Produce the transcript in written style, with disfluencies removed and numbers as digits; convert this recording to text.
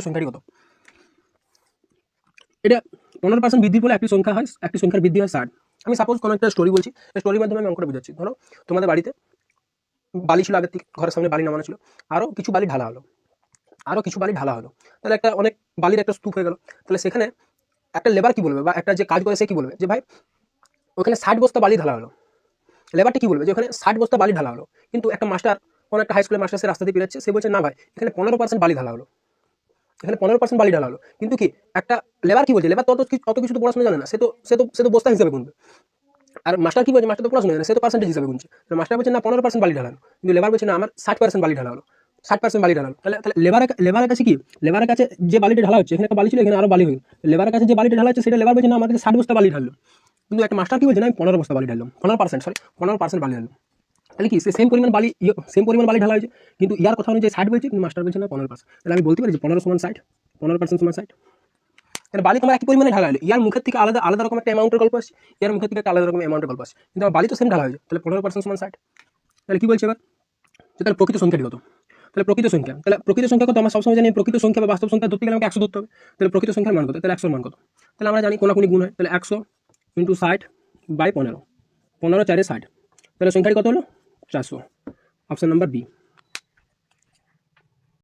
সংখ্যাটি কত? এটা 15% বৃদ্ধির ফলে একটি সংখ্যা হয়, একটি সংখ্যার বৃদ্ধি হয় 60। আমি সাপোজ কোনো একটা স্টোরি বলছি, এই স্টোরির মাধ্যমে আমি অঙ্কটা বুঝাচ্ছি। ধরো তোমাদের বাড়িতে বালি ছিল, আগের থেকে ঘরের সামনে বালি নামানো ছিল, আরও কিছু বালি ঢালা হলো, তাহলে একটা অনেক বালির একটা স্তূপ হয়ে গেল। তাহলে সেখানে একটা লেবার কি বলবে, বা একটা যে কাজ করে সে কি বলবে, যে ভাই ওখানে 60 বস্তা বালি ঢালা হলো। লেবারটি কি বলবে, যে ওখানে 60 বস্তা বালি ঢালা হলো। কিন্তু একটা মাস্টার, কোনো একটা হাই স্কুলের মাস্টার, সে রাস্তা দিয়ে বেরোচ্ছে, সে বলছে না ভাই এখানে 15% বালি ঢালা হলো, কিন্তু কি একটা লেবার কি বলছে, লেবার অত কিছু তো পড়াশোনা জানে না, সে তো বস্তা হিসাবে গুনবে। আর মাস্টার কি বলছে, মাস্টার তো পড়াশোনা জানে, সে তো পার্সেন্টেজ হিসাবে গুনছে। মাস্টার বলছে না 15% বালি ঢালা হলো, কিন্তু লেবার বলছে না আমার 60% বালি ঢালা হলো, 60% বালি ঢালা হলো। তাহলে লেবারের কাছে কি, লেবারের কাছে যে বালিটা ঢালা হচ্ছে, এখানে একটা বালি ছিল, এখানে আরো বালি হয়ে গেল, লেবারের কাছে যে বালিটা ঢালা হচ্ছে সেটা লেবার বলছে না আমার কাছে 60 বস্তা বালি ঢাললো। কিন্তু একটা মাস্টার কি বলছে না আমি 15 বস্তা বালি ঢাললাম, 15% বালি ঢাললাম। তাহলে কি সেম পরিমাণ বালি ঢালা হয়েছে, কিন্তু ইয়ার কথা অনুযায়ী 60 বলছে, কিন্তু মাস্টার বলছে না 15%। তাহলে আমি বলতে পারি যে 15 সমান 60, 15% সমান 60। তাহলে বালি তোমার একই পরিমাণে ঢালা হলো, ইয়ার মুখের থেকে আলাদা আলাদা রকম একটা অ্যামাউন্টের গল্প আসছে, ইয়ার মুখের থেকে একটা আলাদা রকম অ্যামাউন্টের গল্প আসছে, কিন্তু আমার বালি তো সেম ঢালা হয়েছে। তাহলে 15% সমান 60। তাহলে কি বলছে এবার, তাহলে প্রকৃত সংখ্যাটি কত? তাহলে প্রকৃত সংখ্যা কত? আমরা সবসময় জানি প্রকৃত সংখ্যা বা বাস্তব সংখ্যা ধরতে গেলে আমাকে 100 ধরতে হবে। তাহলে প্রকৃত সংখ্যার মান কত? তাহলে 100 মান কত? তাহলে আমরা জানি কোনাকুনি গুণ হয়, তাহলে 100 × 60/15, 15 4 60। তাহলে সংখ্যাটি কত হলো? 400। Option number B.